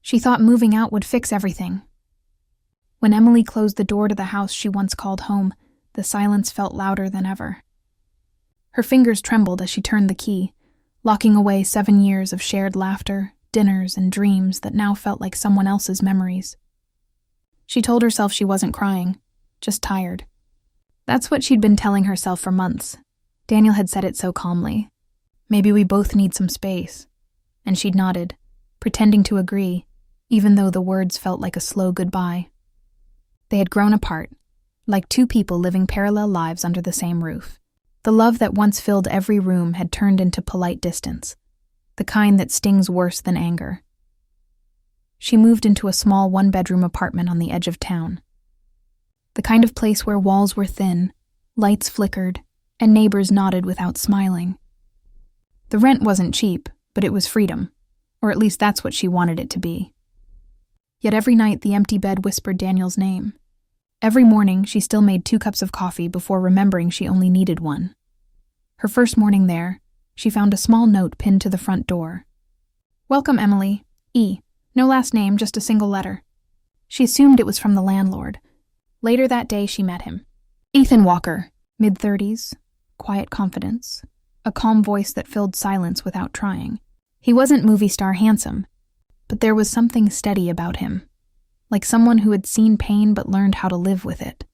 She thought moving out would fix everything. When Emily closed the door to the house she once called home, the silence felt louder than ever. Her fingers trembled as she turned the key, locking away 7 years of shared laughter, dinners, and dreams that now felt like someone else's memories. She told herself she wasn't crying, just tired. That's what she'd been telling herself for months. Daniel had said it so calmly. Maybe we both need some space. And she'd nodded, pretending to agree, even though the words felt like a slow goodbye. They had grown apart, like two people living parallel lives under the same roof. The love that once filled every room had turned into polite distance, the kind that stings worse than anger. She moved into a small one-bedroom apartment on the edge of town. The kind of place where walls were thin, lights flickered, and neighbors nodded without smiling. The rent wasn't cheap, but it was freedom, or at least that's what she wanted it to be. Yet every night the empty bed whispered Daniel's name. Every morning she still made 2 cups of coffee before remembering she only needed 1. Her first morning there, she found a small note pinned to the front door. "Welcome, Emily. E. No last name, just a single letter." She assumed it was from the landlord. Later that day she met him. Ethan Walker, mid-30s, quiet confidence, a calm voice that filled silence without trying. He wasn't movie star handsome, but there was something steady about him, like someone who had seen pain but learned how to live with it.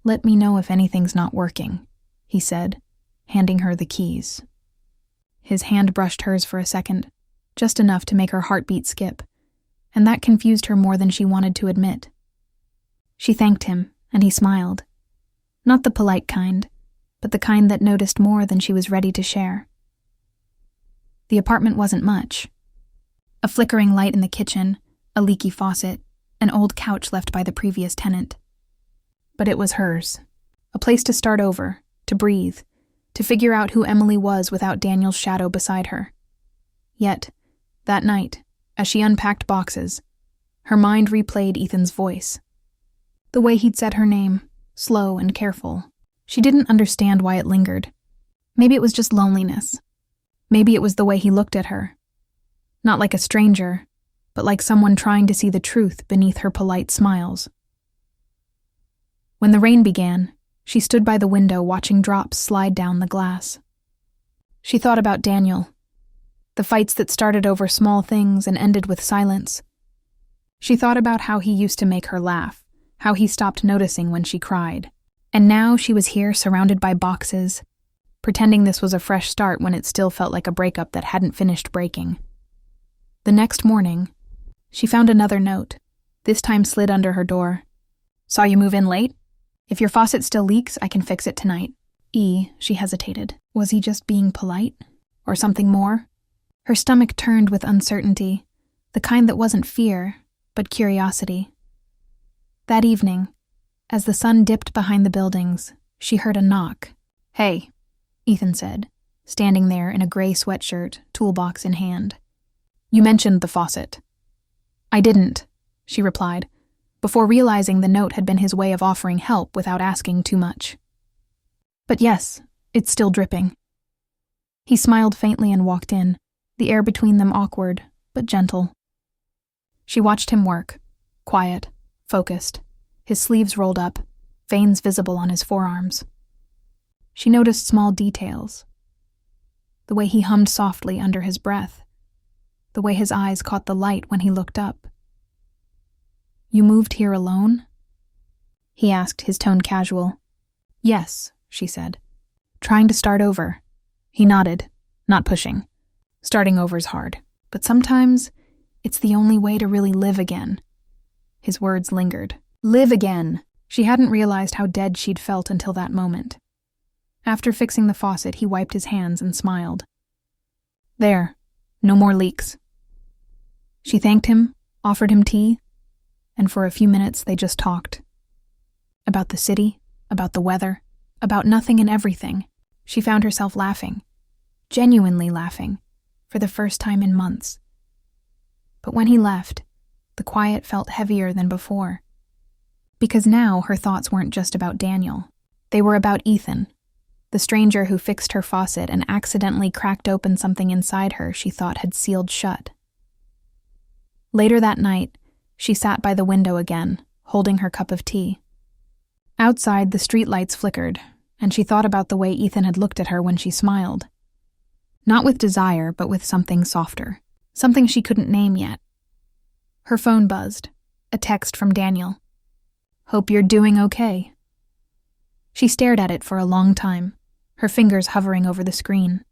"Let me know if anything's not working," he said, handing her the keys. His hand brushed hers for a second, just enough to make her heartbeat skip, and that confused her more than she wanted to admit. She thanked him, and he smiled. Not the polite kind, but the kind that noticed more than she was ready to share. The apartment wasn't much. A flickering light in the kitchen, a leaky faucet, an old couch left by the previous tenant. But it was hers. A place to start over, to breathe, to figure out who Emily was without Daniel's shadow beside her. Yet, that night, as she unpacked boxes, her mind replayed Ethan's voice. The way he'd said her name, slow and careful. She didn't understand why it lingered. Maybe it was just loneliness. Maybe it was the way he looked at her. Not like a stranger, but like someone trying to see the truth beneath her polite smiles. When the rain began, she stood by the window watching drops slide down the glass. She thought about Daniel, the fights that started over small things and ended with silence. She thought about how he used to make her laugh, how he stopped noticing when she cried. And now she was here surrounded by boxes, pretending this was a fresh start when it still felt like a breakup that hadn't finished breaking. The next morning, she found another note, this time slid under her door. "Saw you move in late? If your faucet still leaks, I can fix it tonight." She hesitated. Was he just being polite? Or something more? Her stomach turned with uncertainty, the kind that wasn't fear, but curiosity. That evening, as the sun dipped behind the buildings, she heard a knock. "Hey," Ethan said, standing there in a gray sweatshirt, toolbox in hand. "You mentioned the faucet." "I didn't," she replied, before realizing the note had been his way of offering help without asking too much. "But yes, it's still dripping." He smiled faintly and walked in, the air between them awkward, but gentle. She watched him work, quiet, focused, his sleeves rolled up, veins visible on his forearms. She noticed small details. The way he hummed softly under his breath, the way his eyes caught the light when he looked up. "You moved here alone?" he asked, his tone casual. "Yes," she said. "Trying to start over." He nodded, not pushing. Starting over's hard, but sometimes it's the only way to really live again. His words lingered. Live again! She hadn't realized how dead she'd felt until that moment. After fixing the faucet, he wiped his hands and smiled. "There, no more leaks." She thanked him, offered him tea, and for a few minutes they just talked. About the city, about the weather, about nothing and everything. She found herself laughing, genuinely laughing, for the first time in months. But when he left, the quiet felt heavier than before. Because now her thoughts weren't just about Daniel. They were about Ethan, the stranger who fixed her faucet and accidentally cracked open something inside her she thought had sealed shut. Later that night, she sat by the window again, holding her cup of tea. Outside, the streetlights flickered, and she thought about the way Ethan had looked at her when she smiled. Not with desire, but with something softer. Something she couldn't name yet. Her phone buzzed. A text from Daniel. "Hope you're doing okay." She stared at it for a long time, her fingers hovering over the screen.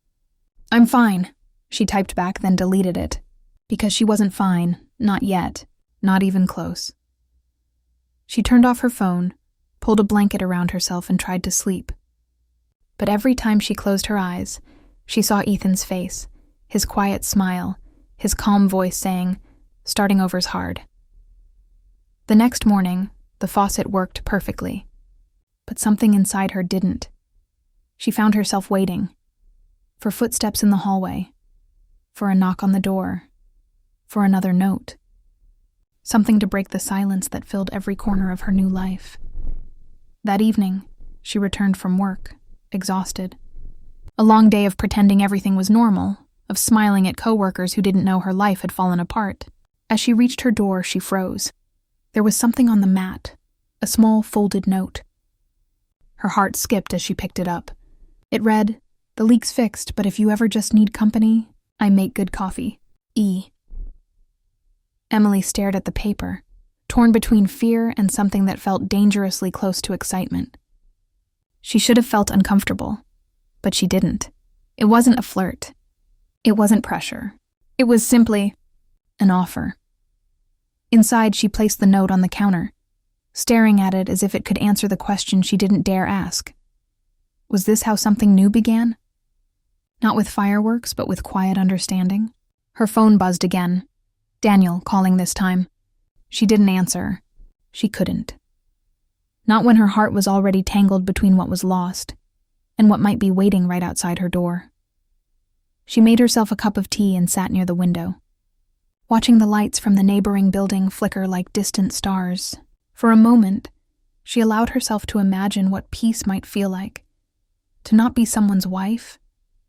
"I'm fine," she typed back, then deleted it. Because she wasn't fine, not yet, not even close. She turned off her phone, pulled a blanket around herself and tried to sleep. But every time she closed her eyes, she saw Ethan's face, his quiet smile, his calm voice saying, "Starting over's hard." The next morning, the faucet worked perfectly, but something inside her didn't. She found herself waiting, for footsteps in the hallway, for a knock on the door, for another note. Something to break the silence that filled every corner of her new life. That evening, she returned from work, exhausted. A long day of pretending everything was normal, of smiling at coworkers who didn't know her life had fallen apart. As she reached her door, she froze. There was something on the mat, a small folded note. Her heart skipped as she picked it up. It read, "The leak's fixed, but if you ever just need company, I make good coffee. E." Emily stared at the paper, torn between fear and something that felt dangerously close to excitement. She should have felt uncomfortable, but she didn't. It wasn't a flirt. It wasn't pressure. It was simply an offer. Inside, she placed the note on the counter, staring at it as if it could answer the question she didn't dare ask. Was this how something new began? Not with fireworks, but with quiet understanding? Her phone buzzed again. Daniel calling this time. She didn't answer. She couldn't. Not when her heart was already tangled between what was lost and what might be waiting right outside her door. She made herself a cup of tea and sat near the window, watching the lights from the neighboring building flicker like distant stars. For a moment, she allowed herself to imagine what peace might feel like. To not be someone's wife,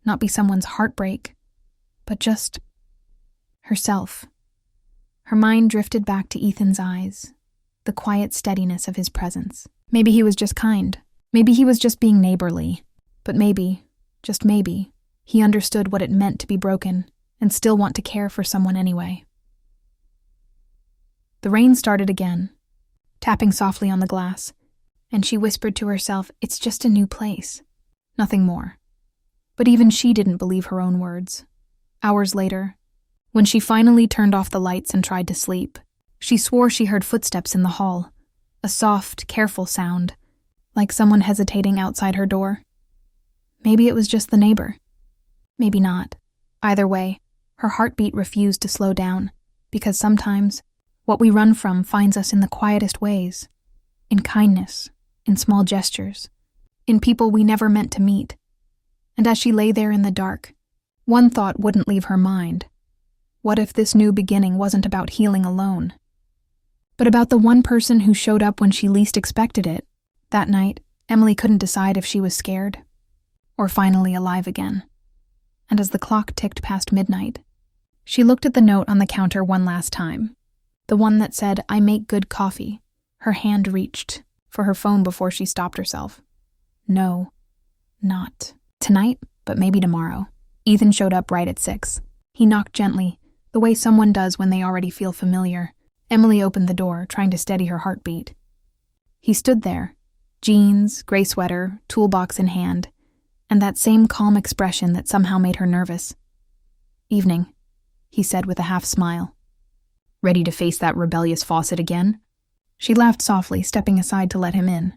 not be someone's heartbreak, but just herself. Her mind drifted back to Ethan's eyes, the quiet steadiness of his presence. Maybe he was just kind. Maybe he was just being neighborly. But maybe, just maybe, he understood what it meant to be broken and still want to care for someone anyway. The rain started again, tapping softly on the glass, and she whispered to herself, "It's just a new place." Nothing more. But even she didn't believe her own words. Hours later, when she finally turned off the lights and tried to sleep, she swore she heard footsteps in the hall, a soft, careful sound, like someone hesitating outside her door. Maybe it was just the neighbor. Maybe not. Either way, her heartbeat refused to slow down, because sometimes what we run from finds us in the quietest ways, in kindness, in small gestures, in people we never meant to meet. And as she lay there in the dark, one thought wouldn't leave her mind. What if this new beginning wasn't about healing alone, but about the one person who showed up when she least expected it? That night, Emily couldn't decide if she was scared or finally alive again. And as the clock ticked past midnight, she looked at the note on the counter one last time, the one that said, "I make good coffee." Her hand reached for her phone before she stopped herself. No, not tonight, but maybe tomorrow. Ethan showed up right at 6. He knocked gently, the way someone does when they already feel familiar. Emily opened the door, trying to steady her heartbeat. He stood there, jeans, gray sweater, toolbox in hand, and that same calm expression that somehow made her nervous. "Evening," he said with a half smile. "Ready to face that rebellious faucet again?" She laughed softly, stepping aside to let him in.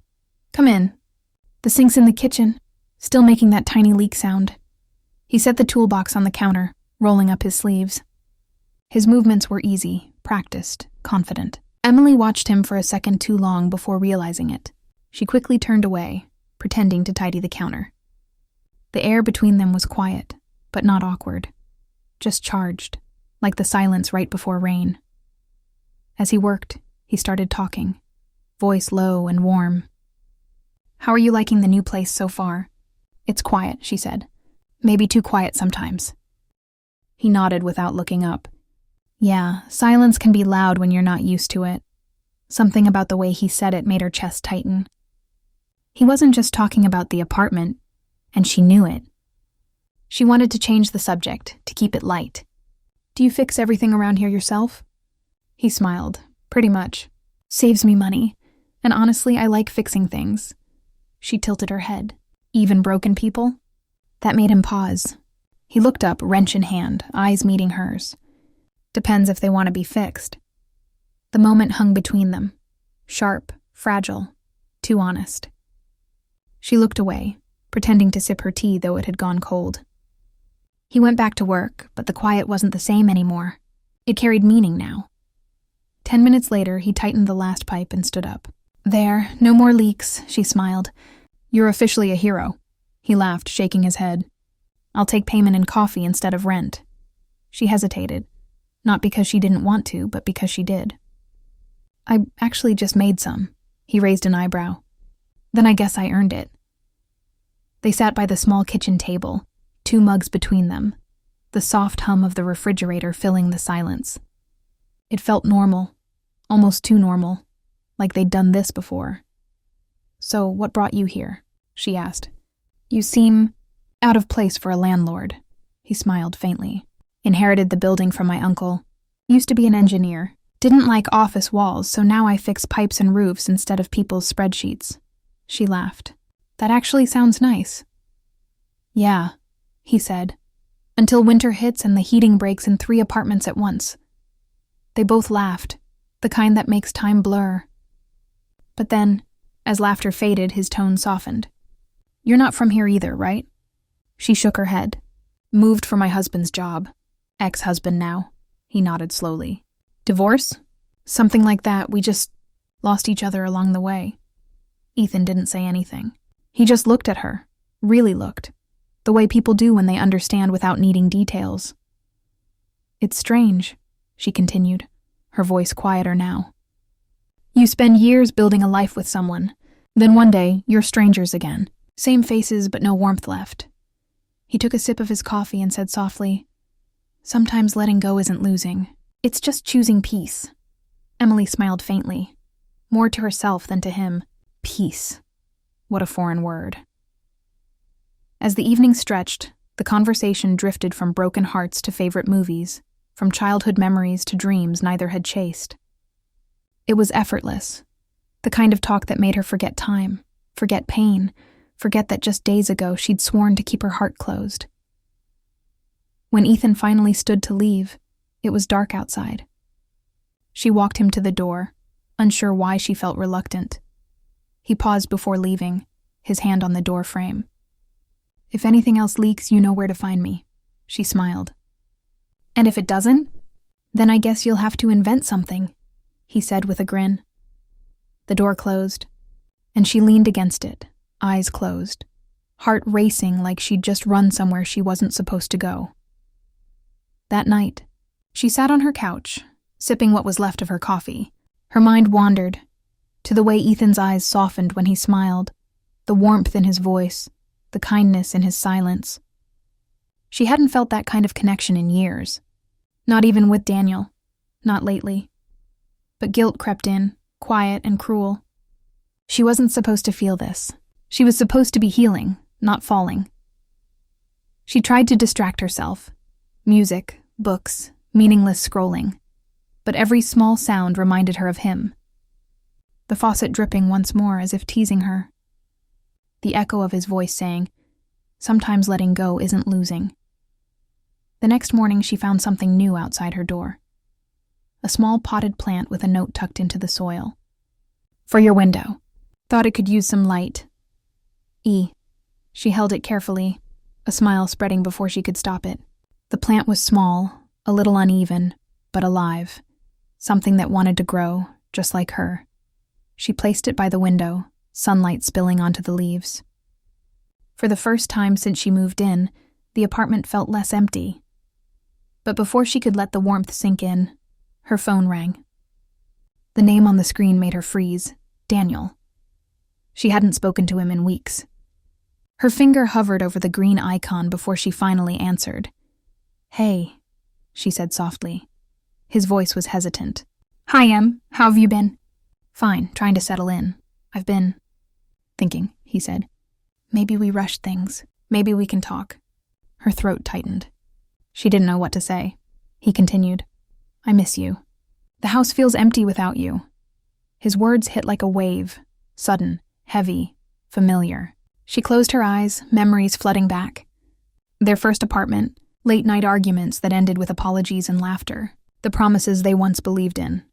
"Come in. The sink's in the kitchen, still making that tiny leak sound." He set the toolbox on the counter, rolling up his sleeves. His movements were easy, practiced, confident. Emily watched him for a second too long before realizing it. She quickly turned away, pretending to tidy the counter. The air between them was quiet, but not awkward. Just charged, like the silence right before rain. As he worked, he started talking, voice low and warm. "How are you liking the new place so far?" "It's quiet," she said. "Maybe too quiet sometimes." He nodded without looking up. Yeah, silence can be loud when you're not used to it. Something about the way he said it made her chest tighten. He wasn't just talking about the apartment, and she knew it. She wanted to change the subject, to keep it light. Do you fix everything around here yourself? He smiled. Pretty much. Saves me money. And honestly, I like fixing things. She tilted her head. Even broken people? That made him pause. He looked up, wrench in hand, eyes meeting hers. Depends if they want to be fixed. The moment hung between them. Sharp, fragile, too honest. She looked away, pretending to sip her tea though it had gone cold. He went back to work, but the quiet wasn't the same anymore. It carried meaning now. 10 minutes later, he tightened the last pipe and stood up. There, no more leaks, she smiled. You're officially a hero. He laughed, shaking his head. I'll take payment in coffee instead of rent. She hesitated, not because she didn't want to, but because she did. I actually just made some. He raised an eyebrow. Then I guess I earned it. They sat by the small kitchen table, 2 mugs between them, the soft hum of the refrigerator filling the silence. It felt normal, almost too normal, like they'd done this before. So, what brought you here? She asked. You seem out of place for a landlord. He smiled faintly. Inherited the building from my uncle. Used to be an engineer. Didn't like office walls, so now I fix pipes and roofs instead of people's spreadsheets. She laughed. That actually sounds nice. Yeah, he said. Until winter hits and the heating breaks in 3 apartments at once. They both laughed, the kind that makes time blur. But then, as laughter faded, his tone softened. You're not from here either, right? She shook her head. Moved for my husband's job. Ex-husband now. He nodded slowly. Divorce? Something like that. We just lost each other along the way. Ethan didn't say anything. He just looked at her. Really looked. The way people do when they understand without needing details. It's strange, she continued, her voice quieter now. You spend years building a life with someone. Then one day, you're strangers again. Same faces, but no warmth left. He took a sip of his coffee and said softly, Sometimes letting go isn't losing. It's just choosing peace. Emily smiled faintly, more to herself than to him. Peace. What a foreign word. As the evening stretched, the conversation drifted from broken hearts to favorite movies, from childhood memories to dreams neither had chased. It was effortless, the kind of talk that made her forget time, forget pain, forget that just days ago she'd sworn to keep her heart closed. When Ethan finally stood to leave, it was dark outside. She walked him to the door, unsure why she felt reluctant. He paused before leaving, his hand on the door frame. If anything else leaks, you know where to find me, she smiled. And if it doesn't, then I guess you'll have to invent something, he said with a grin. The door closed, and she leaned against it, eyes closed, heart racing like she'd just run somewhere she wasn't supposed to go. That night, she sat on her couch, sipping what was left of her coffee. Her mind wandered to the way Ethan's eyes softened when he smiled, the warmth in his voice, the kindness in his silence. She hadn't felt that kind of connection in years. Not even with Daniel. Not lately. But guilt crept in, quiet and cruel. She wasn't supposed to feel this. She was supposed to be healing, not falling. She tried to distract herself. Music, books, meaningless scrolling. But every small sound reminded her of him. The faucet dripping once more as if teasing her. The echo of his voice saying, sometimes letting go isn't losing. The next morning she found something new outside her door. A small potted plant with a note tucked into the soil. For your window. Thought it could use some light. E. She held it carefully, a smile spreading before she could stop it. The plant was small, a little uneven, but alive. Something that wanted to grow, just like her. She placed it by the window, sunlight spilling onto the leaves. For the first time since she moved in, the apartment felt less empty. But before she could let the warmth sink in, her phone rang. The name on the screen made her freeze. Daniel. She hadn't spoken to him in weeks. Her finger hovered over the green icon before she finally answered. Hey, she said softly. His voice was hesitant. "Hi, Em. How have you been?" "Fine, trying to settle in. I've been thinking," he said. "Maybe we rushed things. Maybe we can talk." Her throat tightened. She didn't know what to say. He continued, "I miss you. The house feels empty without you." His words hit like a wave, sudden, heavy, familiar. She closed her eyes, memories flooding back. Their first apartment, late-night arguments that ended with apologies and laughter, the promises they once believed in.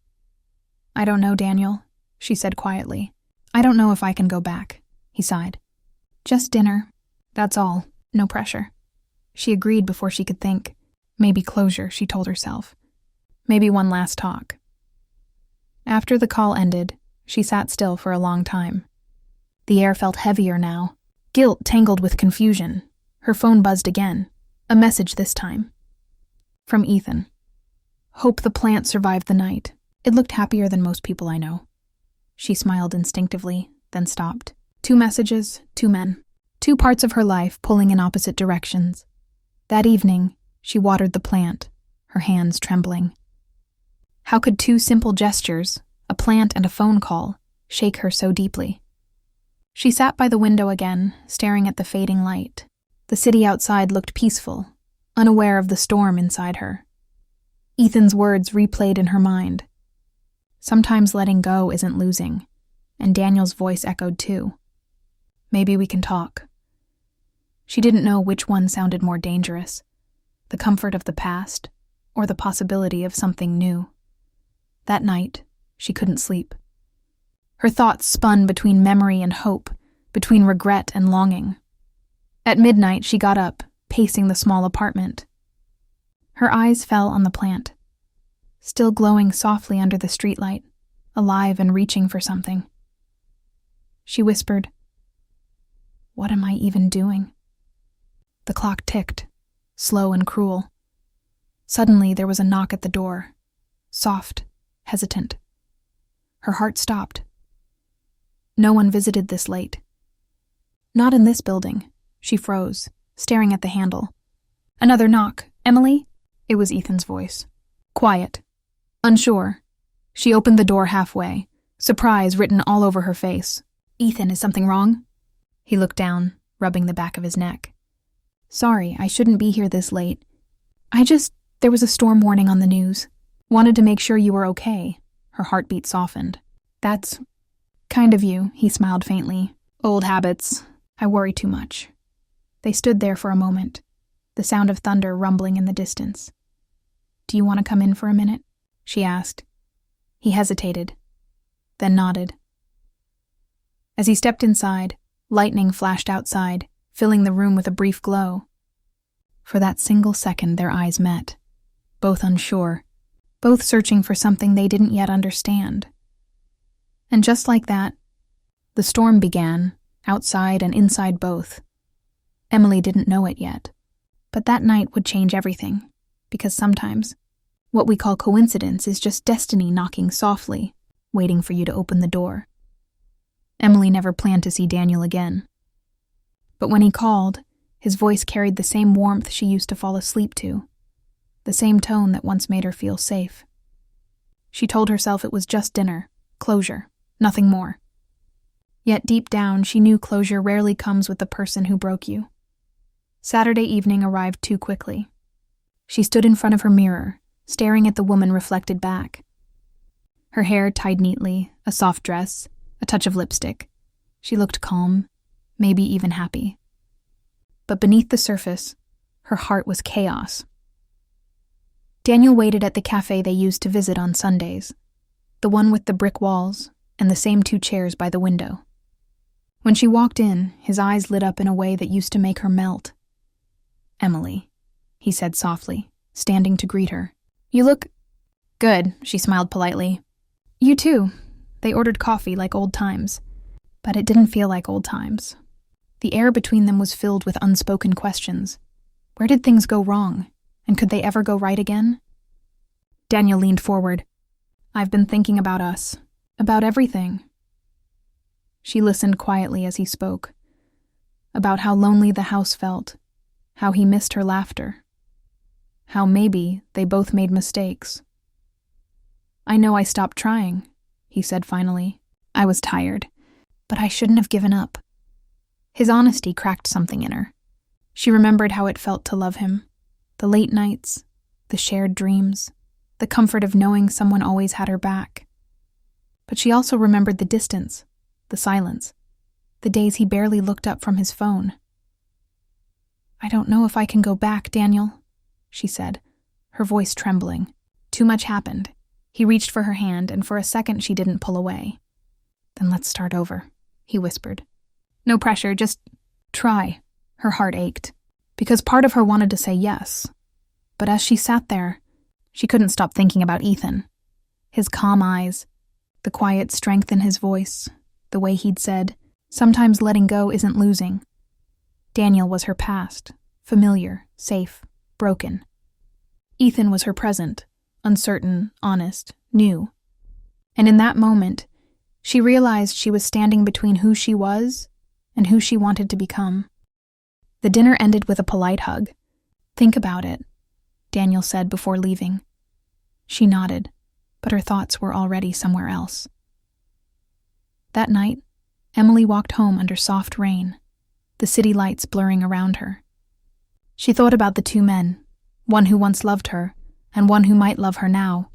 "I don't know, Daniel," she said quietly. "I don't know if I can go back," he sighed. "Just dinner. That's all. No pressure." She agreed before she could think. Maybe closure, she told herself. Maybe one last talk. After the call ended, she sat still for a long time. The air felt heavier now, guilt tangled with confusion. Her phone buzzed again, a message this time. From Ethan. "Hope the plant survived the night. It looked happier than most people I know." She smiled instinctively, then stopped. 2 messages, 2 men. 2 parts of her life pulling in opposite directions. That evening, she watered the plant, her hands trembling. How could 2 simple gestures, a plant and a phone call, shake her so deeply? She sat by the window again, staring at the fading light. The city outside looked peaceful, unaware of the storm inside her. Ethan's words replayed in her mind. Sometimes letting go isn't losing, and Daniel's voice echoed too. Maybe we can talk. She didn't know which one sounded more dangerous, the comfort of the past or the possibility of something new. That night, she couldn't sleep. Her thoughts spun between memory and hope, between regret and longing. At midnight, she got up, pacing the small apartment. Her eyes fell on the plant, still glowing softly under the streetlight, alive and reaching for something. She whispered, "What am I even doing?" The clock ticked, slow and cruel. Suddenly, there was a knock at the door, soft, hesitant. Her heart stopped. No one visited this late. Not in this building. She froze, staring at the handle. Another knock. "Emily?" It was Ethan's voice. Quiet. Unsure. She opened the door halfway, surprise written all over her face. "Ethan, is something wrong?" He looked down, rubbing the back of his neck. "Sorry, I shouldn't be here this late. There was a storm warning on the news. Wanted to make sure you were okay." Her heartbeat softened. "That's kind of you," he smiled faintly. "Old habits. I worry too much." They stood there for a moment, the sound of thunder rumbling in the distance. "Do you want to come in for a minute?" she asked. He hesitated, then nodded. As he stepped inside, lightning flashed outside, filling the room with a brief glow. For that single second, their eyes met, both unsure, both searching for something they didn't yet understand. And just like that, the storm began, outside and inside both. Emily didn't know it yet, but that night would change everything, because sometimes what we call coincidence is just destiny knocking softly, waiting for you to open the door. Emily never planned to see Daniel again. But when he called, his voice carried the same warmth she used to fall asleep to, the same tone that once made her feel safe. She told herself it was just dinner, closure, nothing more. Yet deep down, she knew closure rarely comes with the person who broke you. Saturday evening arrived too quickly. She stood in front of her mirror, staring at the woman reflected back. Her hair tied neatly, a soft dress, a touch of lipstick. She looked calm, maybe even happy. But beneath the surface, her heart was chaos. Daniel waited at the cafe they used to visit on Sundays, the one with the brick walls and the same 2 chairs by the window. When she walked in, his eyes lit up in a way that used to make her melt. "Emily," he said softly, standing to greet her. "You look good," she smiled politely. "You too." They ordered coffee like old times, but it didn't feel like old times. The air between them was filled with unspoken questions. Where did things go wrong? And could they ever go right again? Daniel leaned forward. "I've been thinking about us, about everything." She listened quietly as he spoke, about how lonely the house felt, how he missed her laughter, how maybe they both made mistakes, I know I stopped trying, he said finally. I was tired, but I shouldn't have given up. His honesty cracked something in her. She remembered how it felt to love him, the late nights, the shared dreams, the comfort of knowing someone always had her back. But she also remembered the distance, the silence, the days he barely looked up from his phone. I don't know if I can go back, Daniel, she said, her voice trembling. Too much happened. He reached for her hand, and for a second she didn't pull away. Then let's start over, he whispered. No pressure, just try. Her heart ached, because part of her wanted to say yes. But as she sat there, she couldn't stop thinking about Ethan. His calm eyes, the quiet strength in his voice, the way he'd said, sometimes letting go isn't losing. Daniel was her past, familiar, safe, broken. Ethan was her present, uncertain, honest, new. And in that moment, she realized she was standing between who she was and who she wanted to become. The dinner ended with a polite hug. Think about it, Daniel said before leaving. She nodded, but her thoughts were already somewhere else. That night, Emily walked home under soft rain, the city lights blurring around her. She thought about the two men, one who once loved her and one who might love her now.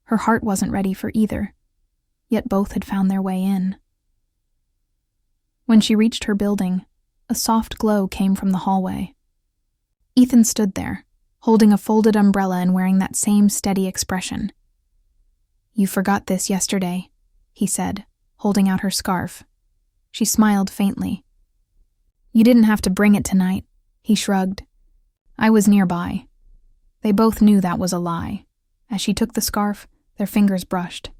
Her heart wasn't ready for either, yet both had found their way in. When she reached her building, a soft glow came from the hallway. Ethan stood there, holding a folded umbrella and wearing that same steady expression. You forgot this yesterday, he said, holding out her scarf. She smiled faintly. You didn't have to bring it tonight, he shrugged. I was nearby. They both knew that was a lie. As she took the scarf, their fingers brushed.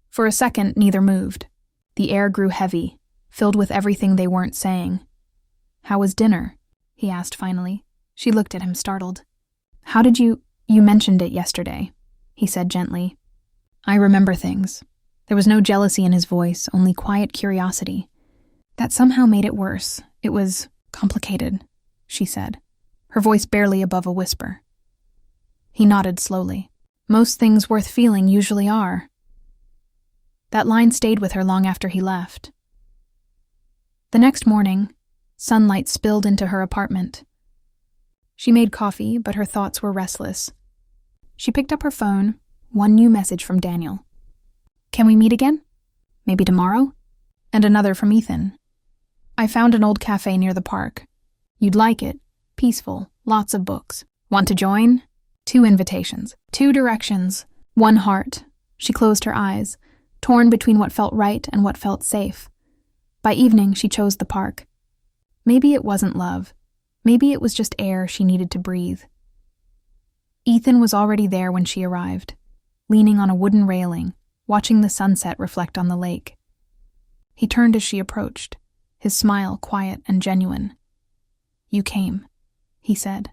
For a second, neither moved. The air grew heavy, filled with everything they weren't saying. How was dinner? He asked finally. She looked at him, startled. How did you mentioned it yesterday, he said gently. I remember things. There was no jealousy in his voice, only quiet curiosity. That somehow made it worse. It was complicated, she said, her voice barely above a whisper. He nodded slowly. Most things worth feeling usually are. That line stayed with her long after he left. The next morning, sunlight spilled into her apartment. She made coffee, but her thoughts were restless. She picked up her phone, one new message from Daniel. Can we meet again? Maybe tomorrow? And another from Ethan. I found an old cafe near the park. You'd like it. Peaceful, lots of books. Want to join? 2 invitations, 2 directions, 1 heart. She closed her eyes, torn between what felt right and what felt safe. By evening, she chose the park. Maybe it wasn't love. Maybe it was just air she needed to breathe. Ethan was already there when she arrived, leaning on a wooden railing, watching the sunset reflect on the lake. He turned as she approached, his smile quiet and genuine. You came, he said.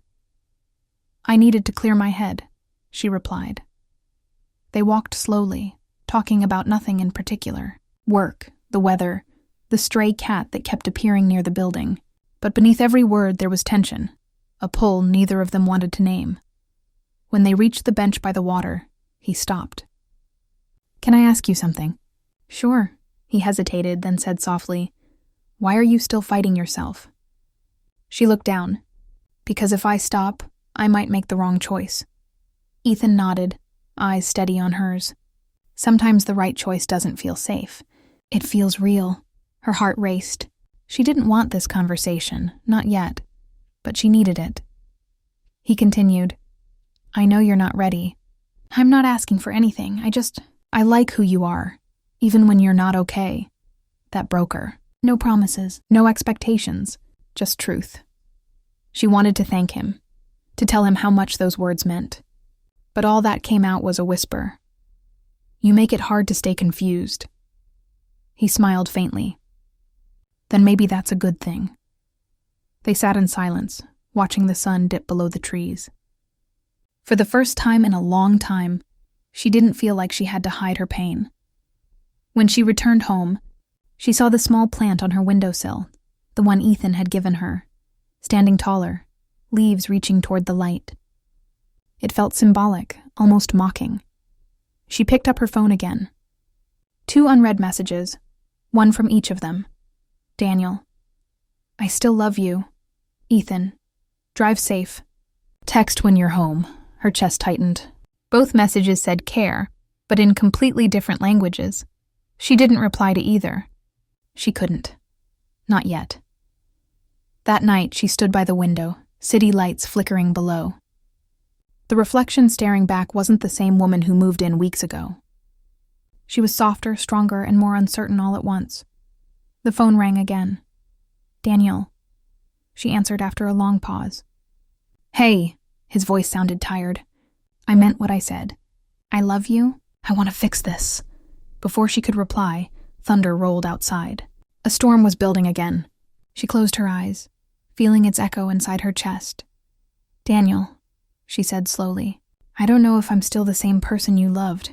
I needed to clear my head, she replied. They walked slowly, talking about nothing in particular. Work, the weather, the stray cat that kept appearing near the building. But beneath every word there was tension, a pull neither of them wanted to name. When they reached the bench by the water, he stopped. Can I ask you something? Sure, he hesitated, then said softly, Why are you still fighting yourself? She looked down. Because if I stop, I might make the wrong choice. Ethan nodded, eyes steady on hers. Sometimes the right choice doesn't feel safe. It feels real. Her heart raced. She didn't want this conversation, not yet, but she needed it. He continued, I know you're not ready. I'm not asking for anything. I like who you are, even when you're not okay. That broke her. No promises, no expectations, just truth. She wanted to thank him, to tell him how much those words meant. But all that came out was a whisper. You make it hard to stay confused. He smiled faintly. Then maybe that's a good thing. They sat in silence, watching the sun dip below the trees. For the first time in a long time, she didn't feel like she had to hide her pain. When she returned home, she saw the small plant on her windowsill, the one Ethan had given her, standing taller, leaves reaching toward the light. It felt symbolic, almost mocking. She picked up her phone again. 2 unread messages, one from each of them. Daniel. I still love you. Ethan. Drive safe. Text when you're home. Her chest tightened. Both messages said care, but in completely different languages. She didn't reply to either. She couldn't. Not yet. That night, she stood by the window, city lights flickering below. The reflection staring back wasn't the same woman who moved in weeks ago. She was softer, stronger, and more uncertain all at once. The phone rang again. Daniel. She answered after a long pause. Hey, his voice sounded tired. I meant what I said. I love you. I want to fix this. Before she could reply, thunder rolled outside. A storm was building again. She closed her eyes, feeling its echo inside her chest. Daniel, she said slowly, I don't know if I'm still the same person you loved.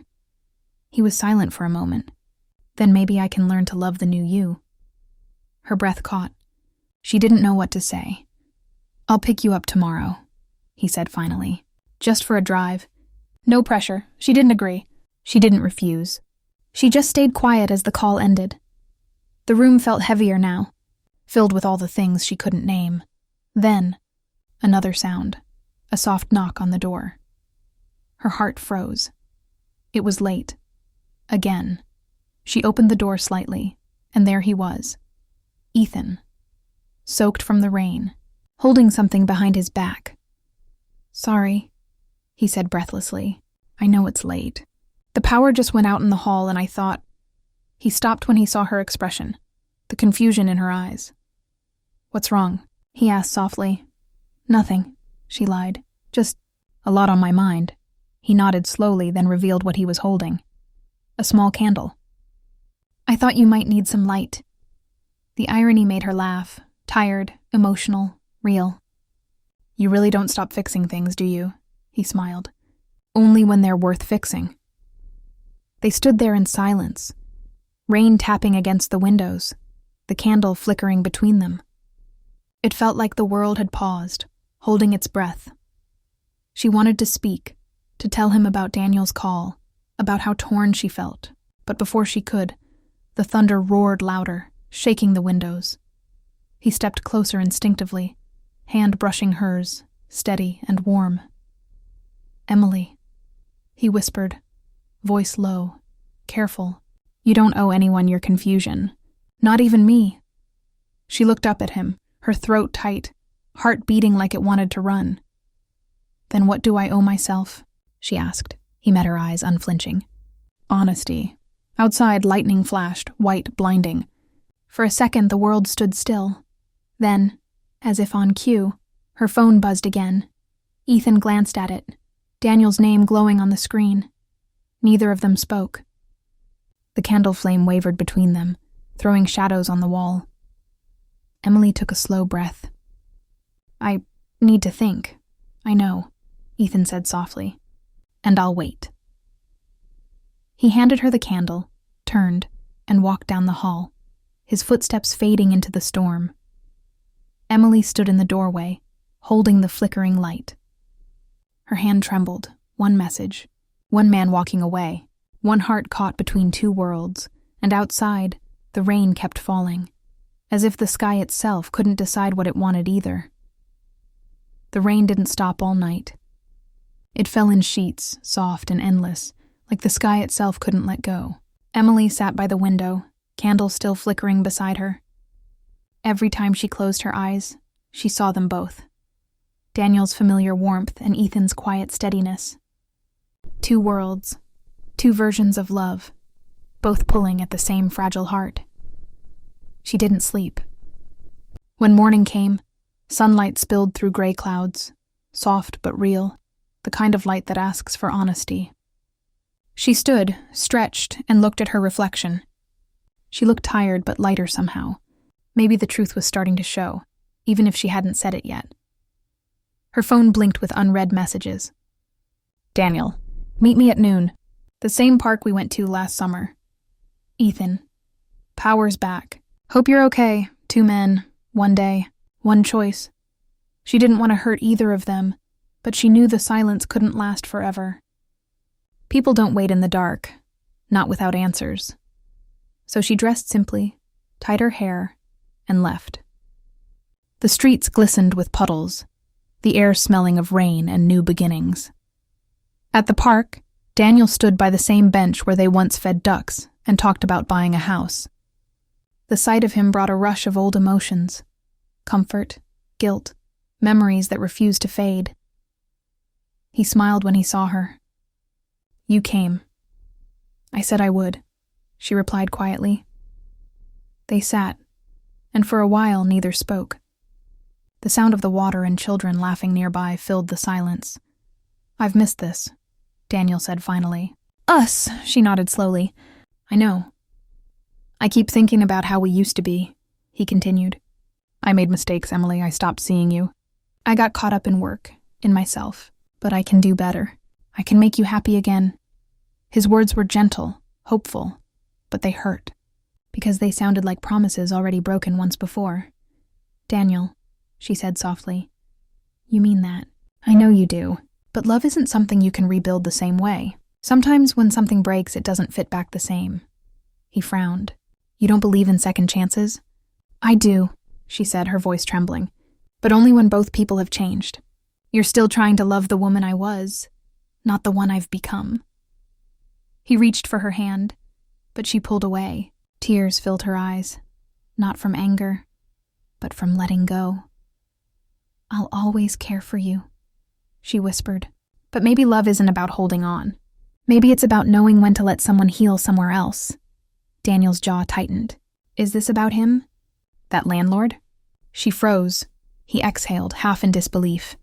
He was silent for a moment. Then maybe I can learn to love the new you. Her breath caught. She didn't know what to say. I'll pick you up tomorrow, he said finally. Just for a drive. No pressure. She didn't agree. She didn't refuse. She just stayed quiet as the call ended. The room felt heavier now, filled with all the things she couldn't name. Then, another sound, a soft knock on the door. Her heart froze. It was late. Again. She opened the door slightly, and there he was. Ethan. Soaked from the rain, holding something behind his back. Sorry, he said breathlessly. I know it's late. The power just went out in the hall and I thought... He stopped when he saw her expression, the confusion in her eyes. What's wrong? He asked softly. Nothing, she lied. Just a lot on my mind. He nodded slowly, then revealed what he was holding. A small candle. I thought you might need some light. The irony made her laugh, tired, emotional, real. You really don't stop fixing things, do you? He smiled. Only when they're worth fixing. They stood there in silence, rain tapping against the windows, the candle flickering between them. It felt like the world had paused, holding its breath. She wanted to speak, to tell him about Daniel's call, about how torn she felt, but before she could, the thunder roared louder, shaking the windows. He stepped closer instinctively, hand brushing hers, steady and warm. Emily, he whispered, voice low, careful. You don't owe anyone your confusion. Not even me. She looked up at him, her throat tight, heart beating like it wanted to run. Then what do I owe myself? She asked. He met her eyes, unflinching. Honesty. Outside, lightning flashed, white, blinding. For a second, the world stood still. Then, as if on cue, her phone buzzed again. Ethan glanced at it, Daniel's name glowing on the screen. Neither of them spoke. The candle flame wavered between them, throwing shadows on the wall. Emily took a slow breath. I need to think. I know, Ethan said softly. And I'll wait. He handed her the candle, turned, and walked down the hall, his footsteps fading into the storm. Emily stood in the doorway, holding the flickering light. Her hand trembled, one message, one man walking away, one heart caught between two worlds, and outside, the rain kept falling, as if the sky itself couldn't decide what it wanted either. The rain didn't stop all night. It fell in sheets, soft and endless, like the sky itself couldn't let go. Emily sat by the window, candle still flickering beside her. Every time she closed her eyes, she saw them both. Daniel's familiar warmth and Ethan's quiet steadiness. Two worlds, two versions of love, both pulling at the same fragile heart. She didn't sleep. When morning came, sunlight spilled through gray clouds, soft but real, the kind of light that asks for honesty. She stood, stretched, and looked at her reflection. She looked tired but lighter somehow. Maybe the truth was starting to show, even if she hadn't said it yet. Her phone blinked with unread messages. Daniel, meet me at noon. The same park we went to last summer. Ethan. Power's back. Hope you're okay. 2 men, 1 day, 1 choice. She didn't want to hurt either of them, but she knew the silence couldn't last forever. People don't wait in the dark, not without answers. So she dressed simply, tied her hair, and left. The streets glistened with puddles, the air smelling of rain and new beginnings. At the park, Daniel stood by the same bench where they once fed ducks and talked about buying a house. The sight of him brought a rush of old emotions: comfort, guilt, memories that refused to fade. He smiled when he saw her. "You came." "I said I would," she replied quietly. They sat, and for a while neither spoke. The sound of the water and children laughing nearby filled the silence. "I've missed this," Daniel said finally. "Us," she nodded slowly. "I know. I keep thinking about how we used to be," he continued. "I made mistakes, Emily. I stopped seeing you. I got caught up in work, in myself. But I can do better. I can make you happy again." His words were gentle, hopeful, but they hurt, because they sounded like promises already broken once before. "Daniel," she said softly, "you mean that. I know you do, but love isn't something you can rebuild the same way. Sometimes when something breaks, it doesn't fit back the same." He frowned. "You don't believe in second chances?" "I do," she said, her voice trembling, "but only when both people have changed. You're still trying to love the woman I was, not the one I've become." He reached for her hand, but she pulled away. Tears filled her eyes, not from anger, but from letting go. "I'll always care for you," she whispered. "But maybe love isn't about holding on. Maybe it's about knowing when to let someone heal somewhere else." Daniel's jaw tightened. "Is this about him? That landlord?" She froze. He exhaled, half in disbelief.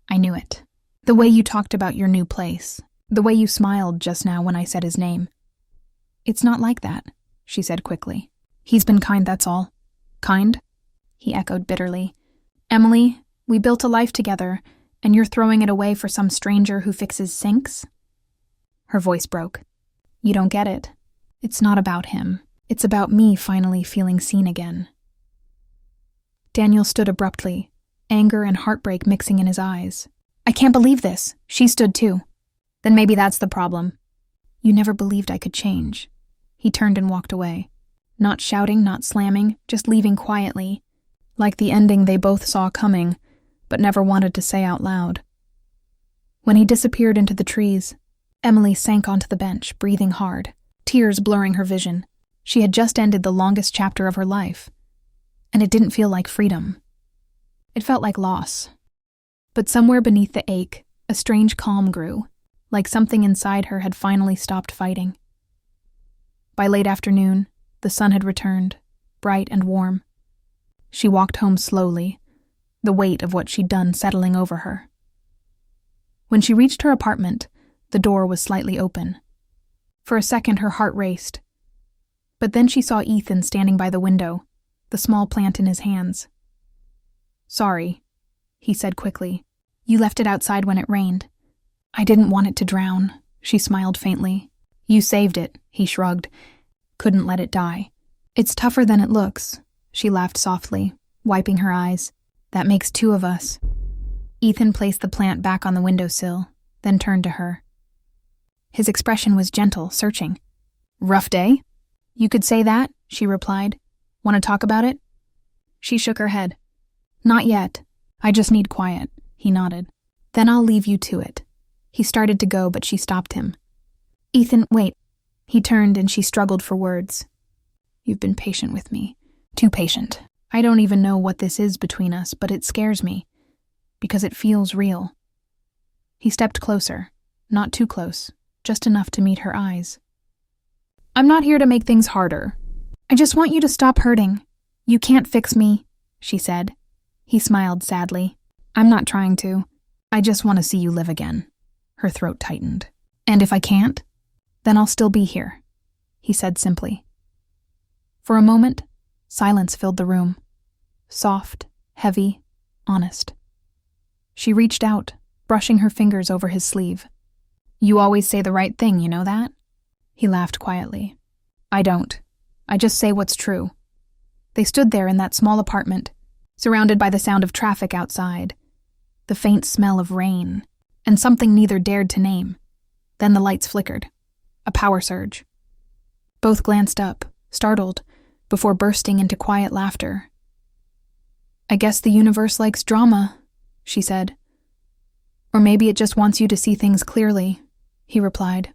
"I knew it. The way you talked about your new place. The way you smiled just now when I said his name." "It's not like that," she said quickly. "He's been kind, that's all." "Kind?" he echoed bitterly. "Emily, we built a life together, and you're throwing it away for some stranger who fixes sinks?" Her voice broke. "You don't get it. It's not about him. It's about me finally feeling seen again." Daniel stood abruptly, anger and heartbreak mixing in his eyes. "I can't believe this." She stood too. "Then maybe that's the problem. You never believed I could change." He turned and walked away. Not shouting, not slamming, just leaving quietly, like the ending they both saw coming, but never wanted to say out loud. When he disappeared into the trees, Emily sank onto the bench, breathing hard, tears blurring her vision. She had just ended the longest chapter of her life, and it didn't feel like freedom. It felt like loss. But somewhere beneath the ache, a strange calm grew, like something inside her had finally stopped fighting. By late afternoon, the sun had returned, bright and warm. She walked home slowly, the weight of what she'd done settling over her. When she reached her apartment, the door was slightly open. For a second, her heart raced. But then she saw Ethan standing by the window, the small plant in his hands. "Sorry," he said quickly. "You left it outside when it rained." "I didn't want it to drown," she smiled faintly. "You saved it," he shrugged. "Couldn't let it die." "It's tougher than it looks," she laughed softly, wiping her eyes. "That makes two of us." Ethan placed the plant back on the windowsill, then turned to her. His expression was gentle, searching. "Rough day?" "You could say that," she replied. "Want to talk about it?" She shook her head. "Not yet. I just need quiet," he nodded. "Then I'll leave you to it." He started to go, but she stopped him. "Ethan, wait." He turned and she struggled for words. "You've been patient with me. Too patient. I don't even know what this is between us, but it scares me, because it feels real." He stepped closer, not too close, just enough to meet her eyes. "I'm not here to make things harder. I just want you to stop hurting. You can't fix me," she said. He smiled sadly. "I'm not trying to. I just want to see you live again." Her throat tightened. "And if I can't, then I'll still be here," he said simply. For a moment, silence filled the room. Soft, heavy, honest. She reached out, brushing her fingers over his sleeve. "You always say the right thing, you know that?" He laughed quietly. "I don't. I just say what's true." They stood there in that small apartment, surrounded by the sound of traffic outside, the faint smell of rain, and something neither dared to name. Then the lights flickered. A power surge. Both glanced up, startled, before bursting into quiet laughter. "I guess the universe likes drama," she said. "Or maybe it just wants you to see things clearly," he replied.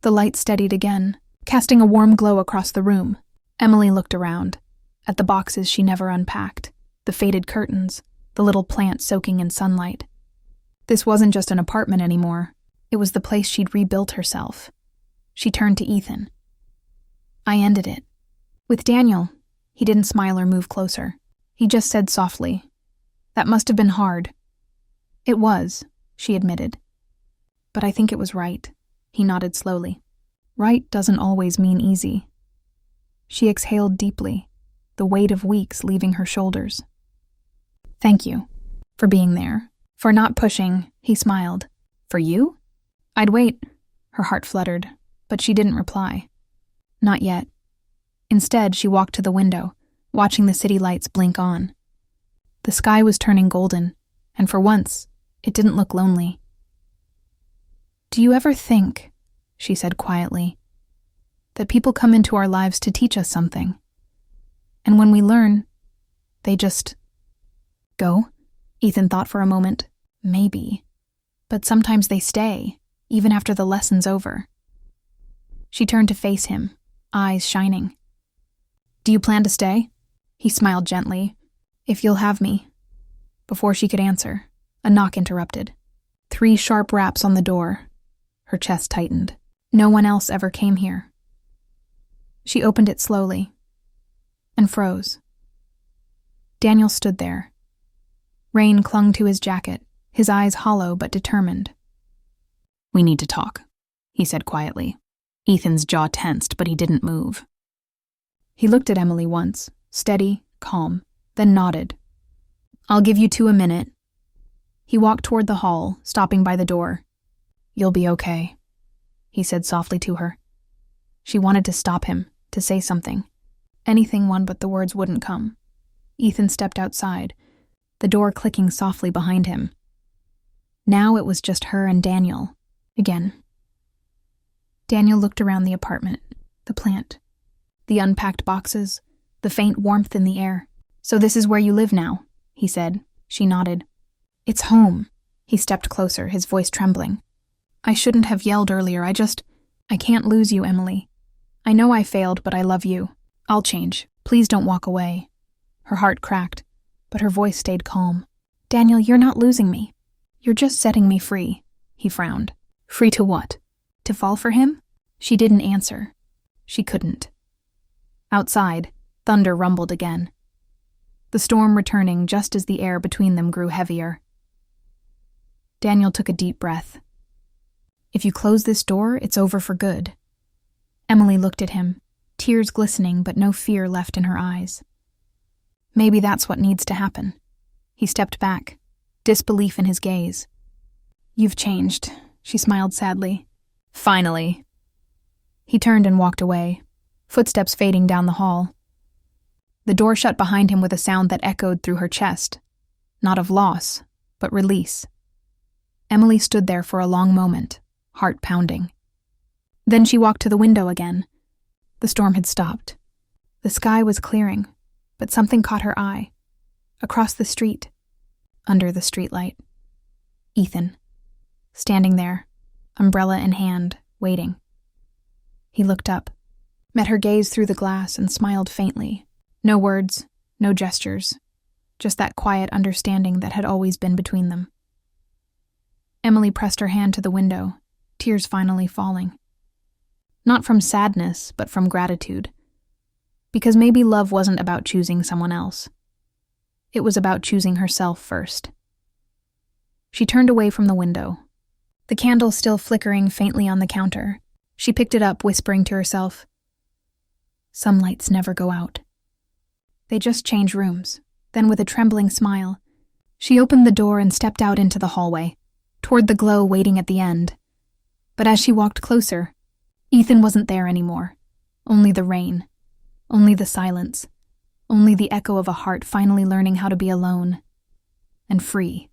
The light steadied again, casting a warm glow across the room. Emily looked around, at the boxes she never unpacked, the faded curtains, the little plant soaking in sunlight. This wasn't just an apartment anymore. It was the place she'd rebuilt herself. She turned to Ethan. "I ended it. With Daniel." He didn't smile or move closer. He just said softly, "That must have been hard." "It was," she admitted. "But I think it was right." He nodded slowly. "Right doesn't always mean easy." She exhaled deeply, the weight of weeks leaving her shoulders. "Thank you. For being there. For not pushing," he smiled. "For you?" "I'd wait." Her heart fluttered, but she didn't reply. Not yet. Instead, she walked to the window, watching the city lights blink on. The sky was turning golden, and for once, it didn't look lonely. "Do you ever think," she said quietly, "that people come into our lives to teach us something? And when we learn, they just go?" Ethan thought for a moment. Maybe. But sometimes they stay, even after the lesson's over. She turned to face him, eyes shining. "Do you plan to stay?" He smiled gently. "If you'll have me." Before she could answer, a knock interrupted. 3 sharp raps on the door. Her chest tightened. No one else ever came here. She opened it slowly and froze. Daniel stood there. Rain clung to his jacket, his eyes hollow but determined. "We need to talk," he said quietly. Ethan's jaw tensed, but he didn't move. He looked at Emily once, steady, calm, then nodded. "I'll give you 2 a minute." He walked toward the hall, stopping by the door. "You'll be okay," he said softly to her. She wanted to stop him, to say something. Anything but the words wouldn't come. Ethan stepped outside, the door clicking softly behind him. Now it was just her and Daniel, again. Daniel looked around the apartment, the plant, the unpacked boxes, the faint warmth in the air. "So this is where you live now," he said. She nodded. "It's home." He stepped closer, his voice trembling. "I shouldn't have yelled earlier. I can't lose you, Emily. I know I failed, but I love you. I'll change. Please don't walk away." Her heart cracked, but her voice stayed calm. "Daniel, you're not losing me. You're just setting me free," he frowned. "Free to what? To fall for him?" She didn't answer. She couldn't. Outside, thunder rumbled again. The storm returning just as the air between them grew heavier. Daniel took a deep breath. "If you close this door, it's over for good." Emily looked at him, tears glistening but no fear left in her eyes. Maybe that's what needs to happen. He stepped back, disbelief in his gaze. "You've changed," she smiled sadly. "Finally." He turned and walked away, footsteps fading down the hall. The door shut behind him with a sound that echoed through her chest, not of loss, but release. Emily stood there for a long moment, heart pounding. Then she walked to the window again. The storm had stopped. The sky was clearing, but something caught her eye. Across the street, under the streetlight. Ethan, standing there, umbrella in hand, waiting. He looked up, met her gaze through the glass and smiled faintly. No words, no gestures, just that quiet understanding that had always been between them. Emily pressed her hand to the window, tears finally falling. Not from sadness, but from gratitude. Because maybe love wasn't about choosing someone else. It was about choosing herself first. She turned away from the window, the candle still flickering faintly on the counter. She picked it up, whispering to herself, "Some lights never go out. They just change rooms." Then with a trembling smile, she opened the door and stepped out into the hallway, toward the glow waiting at the end. But as she walked closer, Ethan wasn't there anymore. Only the rain. Only the silence. Only the echo of a heart finally learning how to be alone. And free.